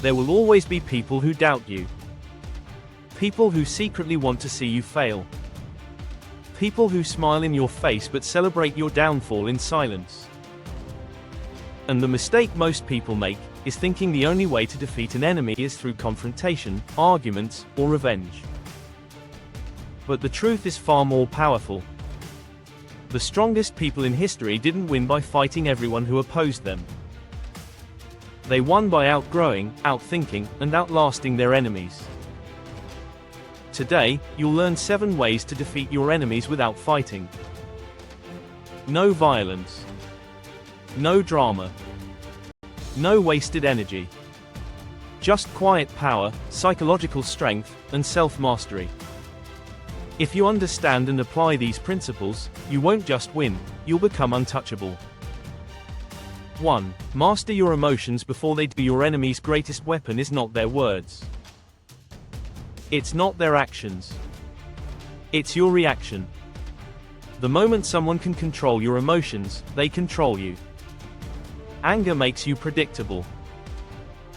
There will always be people who doubt you. People who secretly want to see you fail. People who smile in your face but celebrate your downfall in silence. And the mistake most people make is thinking the only way to defeat an enemy is through confrontation, arguments, or revenge. But the truth is far more powerful. The strongest people in history didn't win by fighting everyone who opposed them. They won by outgrowing, outthinking, and outlasting their enemies. Today, you'll learn 7 ways to defeat your enemies without fighting. No violence. No drama. No wasted energy. Just quiet power, psychological strength, and self-mastery. If you understand and apply these principles, you won't just win, you'll become untouchable. 1. Master your emotions before they do. Your enemy's greatest weapon is not their words. It's not their actions. It's your reaction. The moment someone can control your emotions, they control you. Anger makes you predictable.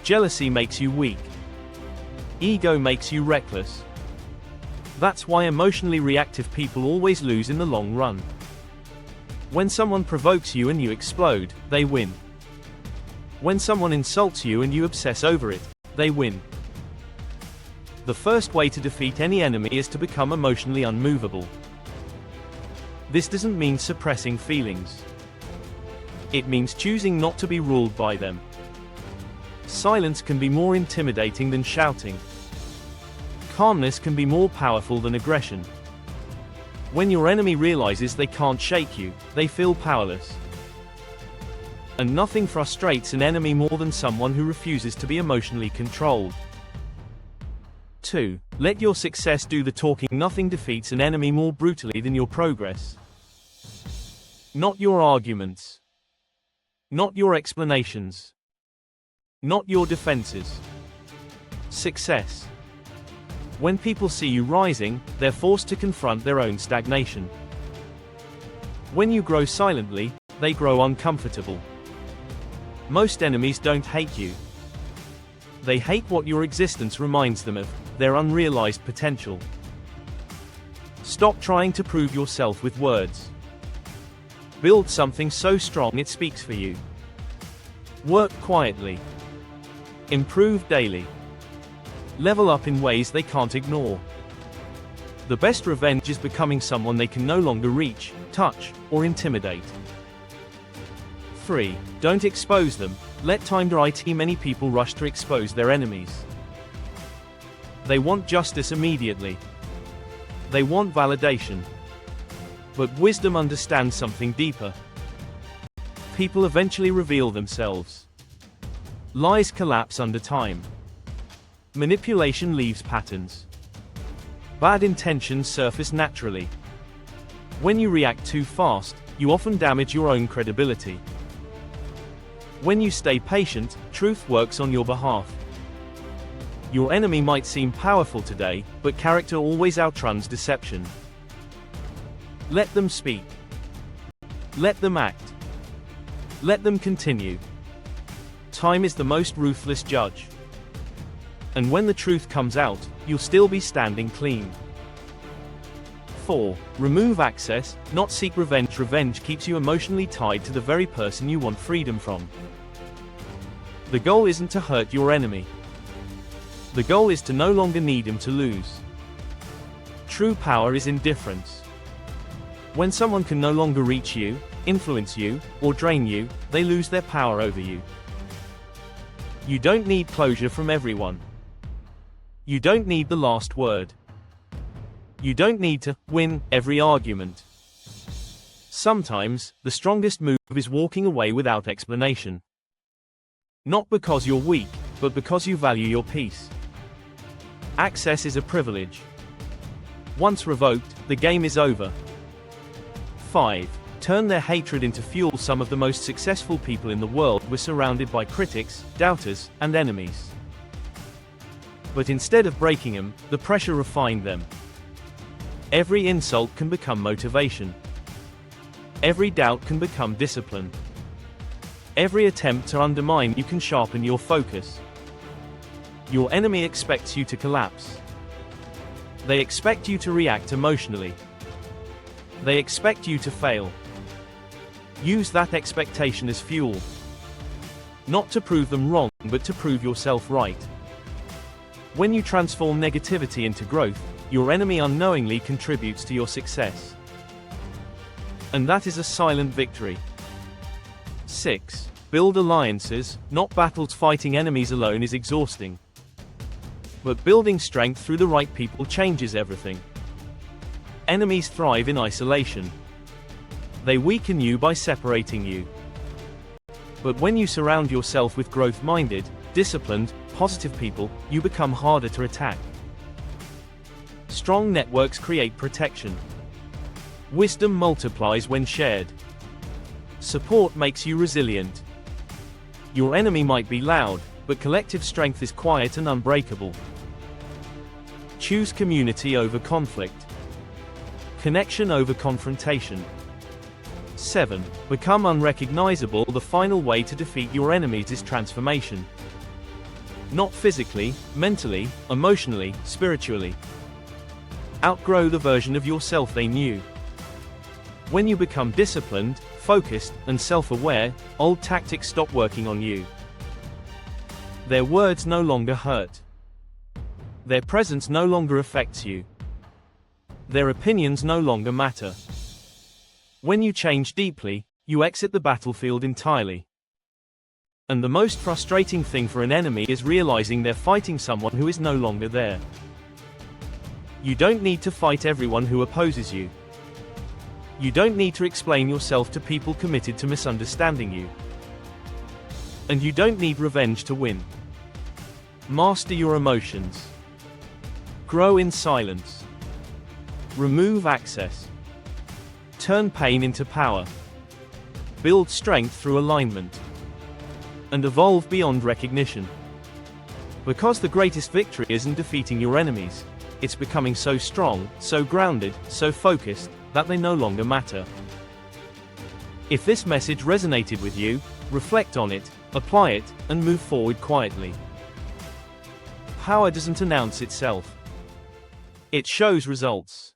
Jealousy makes you weak. Ego makes you reckless. That's why emotionally reactive people always lose in the long run. When someone provokes you and you explode, they win. When someone insults you and you obsess over it, they win. The first way to defeat any enemy is to become emotionally unmovable. This doesn't mean suppressing feelings. It means choosing not to be ruled by them. Silence can be more intimidating than shouting. Calmness can be more powerful than aggression. When your enemy realizes they can't shake you, they feel powerless. And nothing frustrates an enemy more than someone who refuses to be emotionally controlled. 2. Let your success do the talking. Nothing defeats an enemy more brutally than your progress. Not your arguments. Not your explanations. Not your defenses. Success. When people see you rising, they're forced to confront their own stagnation. When you grow silently, they grow uncomfortable. Most enemies don't hate you. They hate what your existence reminds them of, their unrealized potential. Stop trying to prove yourself with words. Build something so strong it speaks for you. Work quietly. Improve daily. Level up in ways they can't ignore. The best revenge is becoming someone they can no longer reach, touch, or intimidate. 3. Don't expose them. Let time dry. Many people rush to expose their enemies. They want justice immediately. They want validation. But wisdom understands something deeper. People eventually reveal themselves. Lies collapse under time. Manipulation leaves patterns. Bad intentions surface naturally. When you react too fast, you often damage your own credibility. When you stay patient, truth works on your behalf. Your enemy might seem powerful today, but character always outruns deception. Let them speak. Let them act. Let them continue. Time is the most ruthless judge. And when the truth comes out, you'll still be standing clean. 4. Remove access, not seek revenge. Revenge keeps you emotionally tied to the very person you want freedom from. The goal isn't to hurt your enemy. The goal is to no longer need him to lose. True power is indifference. When someone can no longer reach you, influence you, or drain you, they lose their power over you. You don't need closure from everyone. You don't need the last word. You don't need to win every argument. Sometimes, the strongest move is walking away without explanation. Not because you're weak, but because you value your peace. Access is a privilege. Once revoked, the game is over. 5. Turn their hatred into fuel. Some of the most successful people in the world were surrounded by critics, doubters, and enemies. But instead of breaking them, the pressure refined them. Every insult can become motivation. Every doubt can become discipline. Every attempt to undermine you can sharpen your focus. Your enemy expects you to collapse. They expect you to react emotionally. They expect you to fail. Use that expectation as fuel. Not to prove them wrong, but to prove yourself right. When you transform negativity into growth, your enemy unknowingly contributes to your success. And that is a silent victory. 6. Build alliances, not battles. Fighting enemies alone is exhausting. But building strength through the right people changes everything. Enemies thrive in isolation. They weaken you by separating you. But when you surround yourself with growth-minded, disciplined, positive people, you become harder to attack. Strong networks create protection. Wisdom multiplies when shared. Support makes you resilient. Your enemy might be loud, but collective strength is quiet and unbreakable. Choose community over conflict. Connection over confrontation. 7. Become unrecognizable. The final way to defeat your enemies is transformation. Not physically, mentally, emotionally, spiritually. Outgrow the version of yourself they knew. When you become disciplined, focused, and self-aware, old tactics stop working on you. Their words no longer hurt. Their presence no longer affects you. Their opinions no longer matter. When you change deeply, you exit the battlefield entirely. And the most frustrating thing for an enemy is realizing they're fighting someone who is no longer there. You don't need to fight everyone who opposes you. You don't need to explain yourself to people committed to misunderstanding you. And you don't need revenge to win. Master your emotions. Grow in silence. Remove access. Turn pain into power. Build strength through alignment. And evolve beyond recognition. Because the greatest victory isn't defeating your enemies. It's becoming so strong, so grounded, so focused, that they no longer matter. If this message resonated with you, reflect on it, apply it, and move forward quietly. Power doesn't announce itself. It shows results.